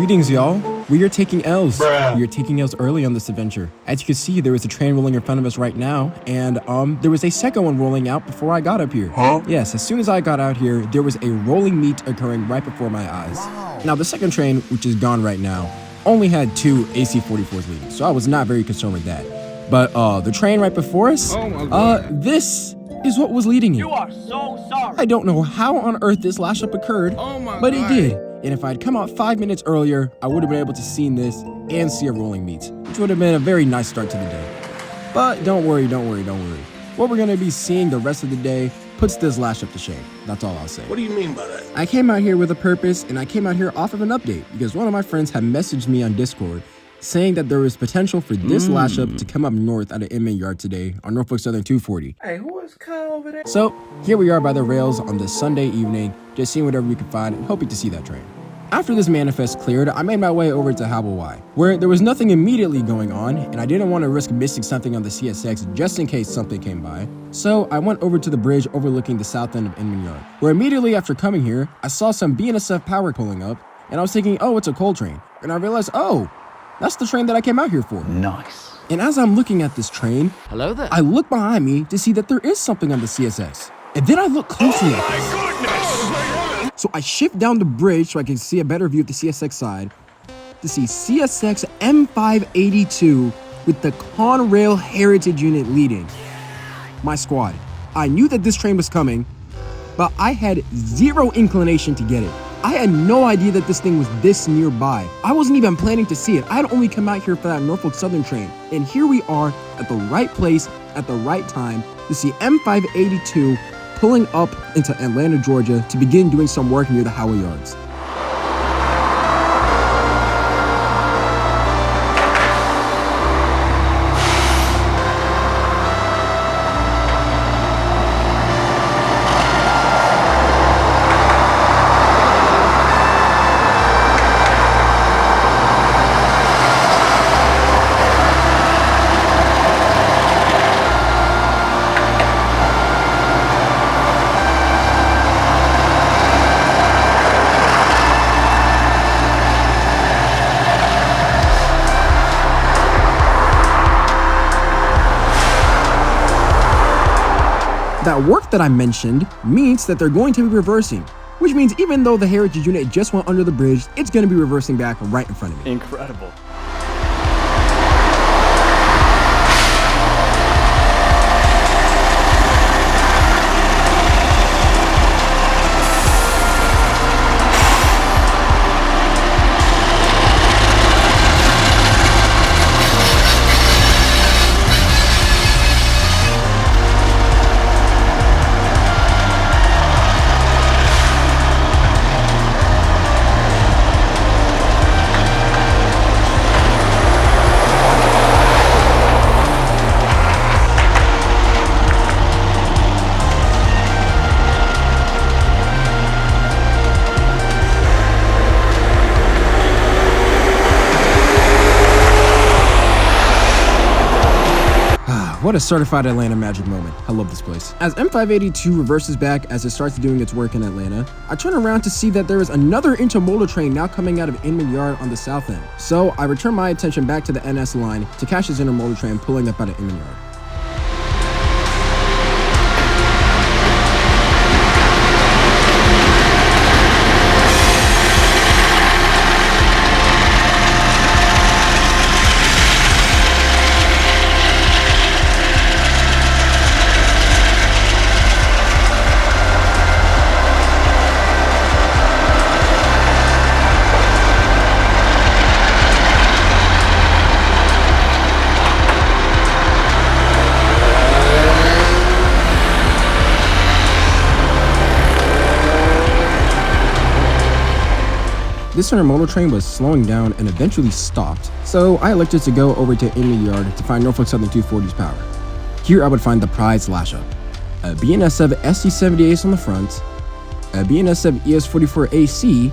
Greetings, y'all. We are taking L's. Bruh. We are taking L's early on this adventure. As you can see, there is a train rolling in front of us right now, and there was a second one rolling out before I got up here. Huh? Yes, as soon as I got out here, there was a rolling meet occurring right before my eyes. Wow. Now, the second train, which is gone right now, only had 2 AC-44s leaving, so I was not very concerned with that. But the train right before us, this is what was leading it. You are so sorry. I don't know how on earth this lash up occurred, but it did. And if I'd come out 5 minutes earlier, I would have been able to see this and see a rolling meet, which would have been a very nice start to the day. But don't worry. What we're going to be seeing the rest of the day puts this lash up to shame. That's all I'll say. What do you mean by that? I came out here with a purpose, and I came out here off of an update because one of my friends had messaged me on Discord saying that there was potential for this lash up to come up north at an inman yard today on Norfolk Southern 240. Hey, who is Kyle over there? So here we are by the rails on this Sunday evening, just seeing whatever we could find and hoping to see that train. After this manifest cleared, I made my way over to Hawaii, where there was nothing immediately going on, and I didn't want to risk missing something on the CSX just in case something came by. So I went over to the bridge overlooking the south end of Inman Yard, where immediately after coming here, I saw some BNSF power pulling up, and I was thinking, oh, it's a coal train. And I realized, oh, that's the train that I came out here for. Nice. And as I'm looking at this train, Hello there. I look behind me to see that there is something on the CSX. And then I look closely at this. So I shift down the bridge so I can see a better view of the CSX side to see CSX M582 with the Conrail Heritage Unit leading my squad. I knew that this train was coming, but I had zero inclination to get it. I had no idea that this thing was this nearby. I wasn't even planning to see it. I had only come out here for that Norfolk Southern train. And here we are at the right place at the right time to see M582 pulling up into Atlanta, Georgia to begin doing some work near the Howard Yards. That work that I mentioned means that they're going to be reversing, which means even though the Heritage Unit just went under the bridge, it's going to be reversing back right in front of me. Incredible. What a certified Atlanta magic moment. I love this place. As M582 reverses back as it starts doing its work in Atlanta, I turn around to see that there is another Intermodal train now coming out of Inman Yard on the south end. So I return my attention back to the NS line to catch this Intermodal train pulling up out of Inman Yard. This Intermodal train was slowing down and eventually stopped, so I elected to go over to Inman Yard to find Norfolk Southern 240's power. Here I would find the prize lash up, a BNSF ST-78 on the front, a BNSF ES-44AC,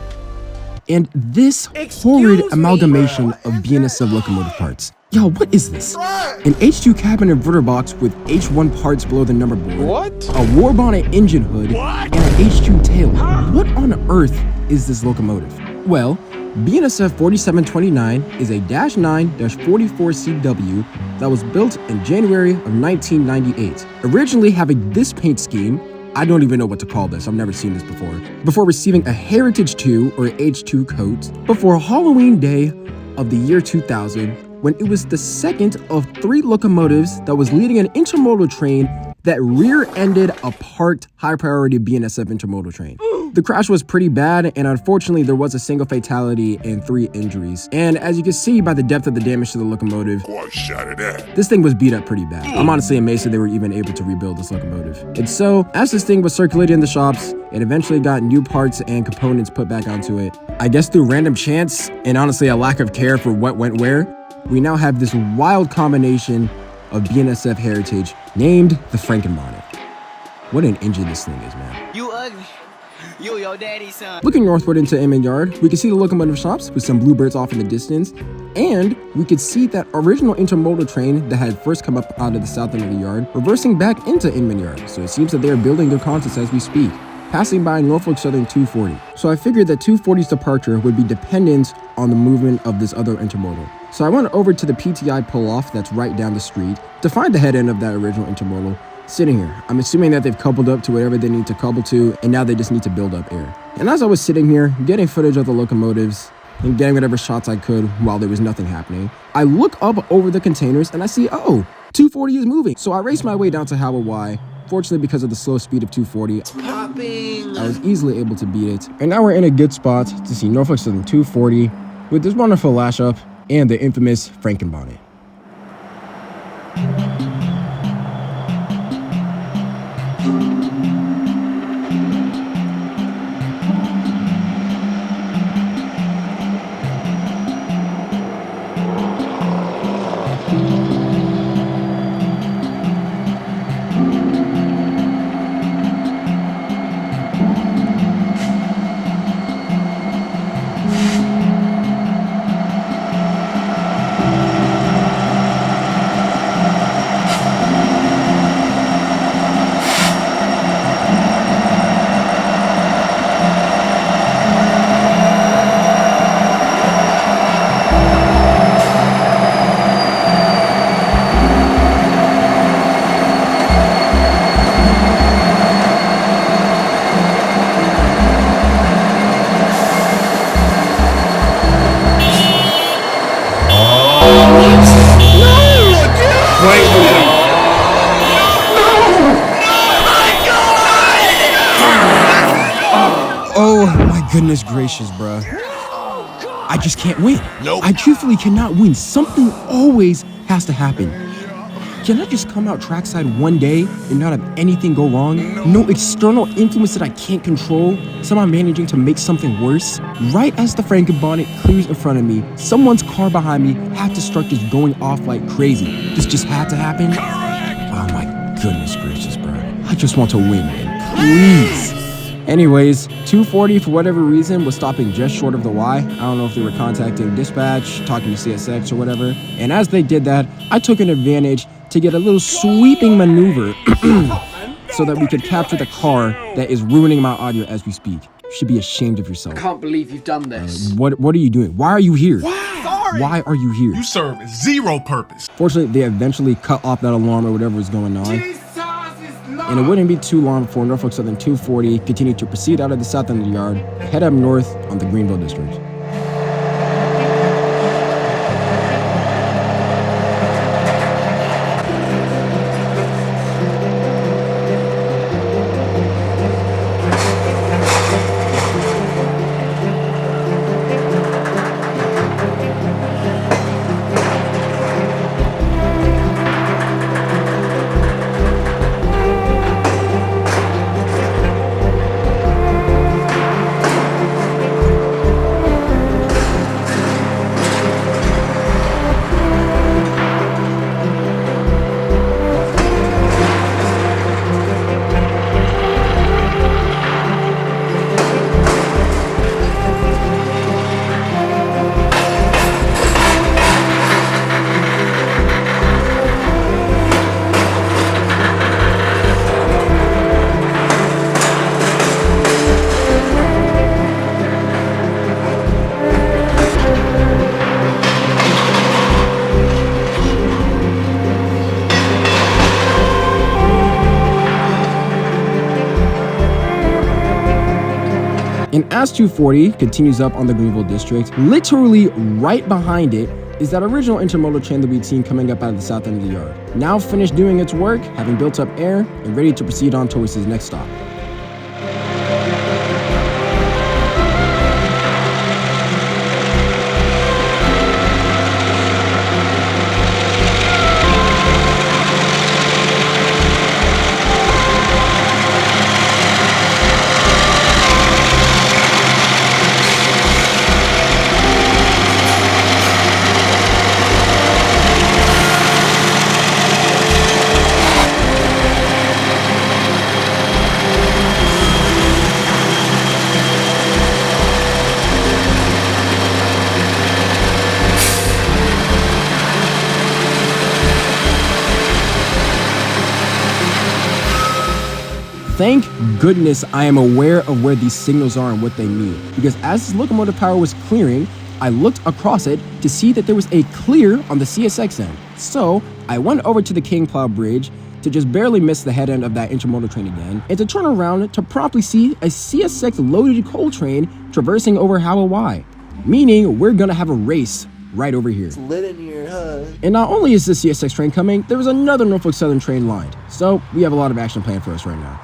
and this horrid amalgamation of BNSF locomotive parts. Yo, what is this? An H2 cabin inverter box with H1 parts below the number board. What? A war bonnet engine hood. What? And an H2 tail. What on earth is this locomotive? Well, BNSF 4729 is a -9-44CW that was built in January of 1998. Originally having this paint scheme, I don't even know what to call this, I've never seen this before receiving a Heritage 2 or H2 coat before Halloween Day of the year 2000, when it was the second of 3 locomotives that was leading an intermodal train that rear-ended a parked high-priority BNSF intermodal train. The crash was pretty bad, and unfortunately there was a single fatality and 3 injuries. And as you can see by the depth of the damage to the locomotive, this thing was beat up pretty bad. I'm honestly amazed that they were even able to rebuild this locomotive. And so, as this thing was circulating in the shops, it eventually got new parts and components put back onto it. I guess through random chance, and honestly a lack of care for what went where, we now have this wild combination of BNSF heritage named the Frankenbonnet. What an engine this thing is, man. You ugly. You your daddy's son. Looking northward into Inman Yard, we can see the locomotive shops with some bluebirds off in the distance, and we could see that original intermodal train that had first come up out of the south end of the yard, reversing back into Inman Yard. So it seems that they are building their contents as we speak, passing by Norfolk Southern 240. So I figured that 240's departure would be dependent on the movement of this other intermodal. So I went over to the PTI pull-off that's right down the street to find the head end of that original intermodal sitting here. I'm assuming that they've coupled up to whatever they need to couple to, and now they just need to build up air. And as I was sitting here, getting footage of the locomotives and getting whatever shots I could while there was nothing happening, I look up over the containers and I see, oh, 240 is moving. So I raced my way down to Howard Y. Fortunately, because of the slow speed of 240, I was easily able to beat it. And now we're in a good spot to see Norfolk Southern 240 with this wonderful lash up and the infamous Frankenbonnet. Oh my goodness gracious, bruh. I just can't win. I truthfully cannot win. Something always has to happen. Can I just come out trackside one day and not have anything go wrong? No external influence that I can't control, somehow managing to make something worse? Right as the Frankenbonnet clears in front of me, someone's car behind me had to start just going off like crazy. This just had to happen? Oh my goodness gracious, bro. I just want to win, man. Please. Anyways, 240 for whatever reason was stopping just short of the Y. I don't know if they were contacting dispatch, talking to CSX or whatever. And as they did that, I took an advantage to get a little sweeping maneuver so that we could capture the car that is ruining my audio as we speak. You should be ashamed of yourself. I can't believe you've done this. What are you doing? Why are you here? Sorry. Why are you here? You serve zero purpose. Fortunately, they eventually cut off that alarm or whatever was going on. And it wouldn't be too long before Norfolk Southern 240 continued to proceed out of the south end of the yard, head up north on the Greenville district. And as 240 continues up on the Greenville District, literally right behind it is that original intermodal train that we'd seen coming up out of the south end of the yard. Now finished doing its work, having built up air, and ready to proceed on towards its next stop. Thank goodness I am aware of where these signals are and what they mean, because as this locomotive power was clearing, I looked across it to see that there was a clear on the CSX end. So I went over to the King Plow Bridge to just barely miss the head end of that intermodal train again, and to turn around to promptly see a CSX loaded coal train traversing over Howell Y, meaning we're gonna have a race right over here. It's lit in here, huh? And not only is the CSX train coming, there is another Norfolk Southern train lined. So we have a lot of action planned for us right now.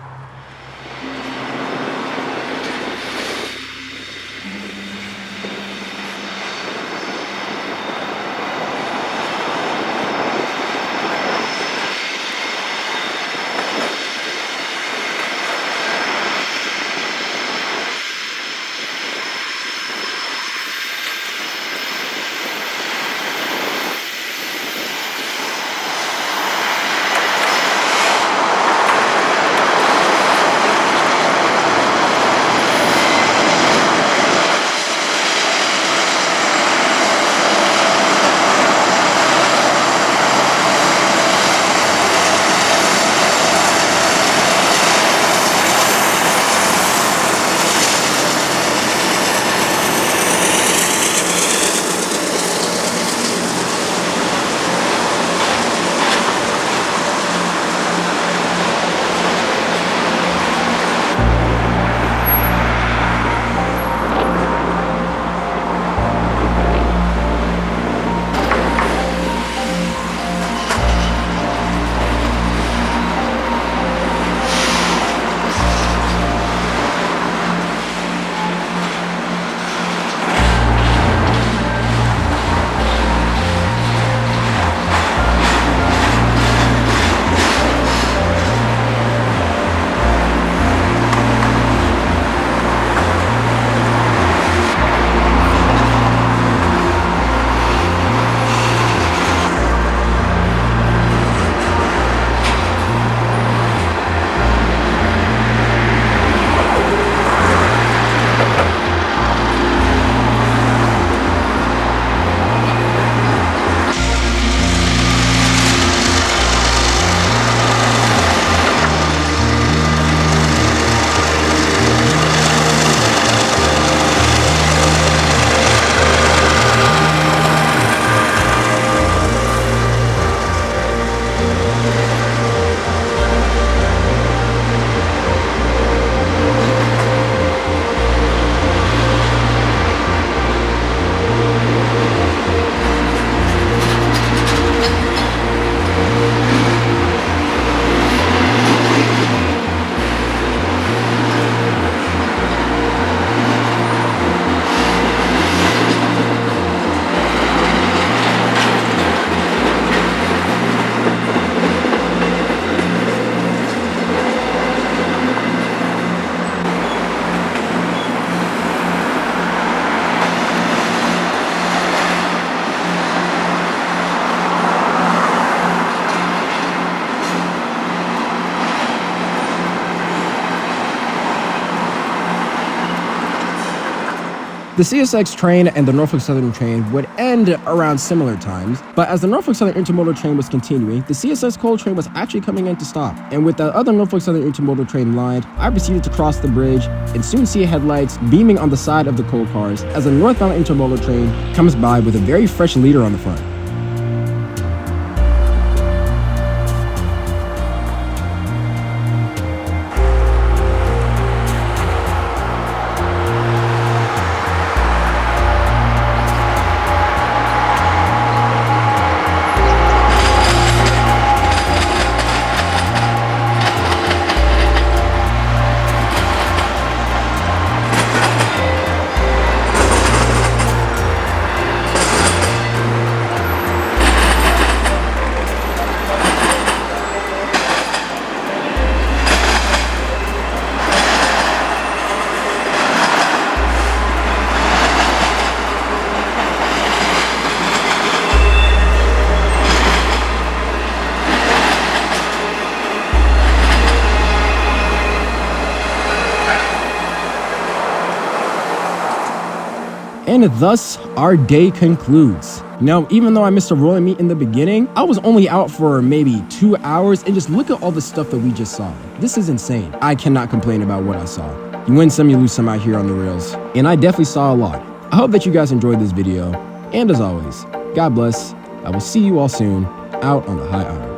The CSX train and the Norfolk Southern train would end around similar times, but as the Norfolk Southern intermodal train was continuing, the CSX coal train was actually coming in to stop. And with the other Norfolk Southern intermodal train lined, I proceeded to cross the bridge and soon see headlights beaming on the side of the coal cars as a northbound intermodal train comes by with a very fresh leader on the front. And thus, our day concludes. Now, even though I missed a rolling meet in the beginning, I was only out for maybe 2 hours, and just look at all the stuff that we just saw. This is insane. I cannot complain about what I saw. You win some, you lose some out here on the rails, and I definitely saw a lot. I hope that you guys enjoyed this video, and as always, God bless. I will see you all soon out on the high iron.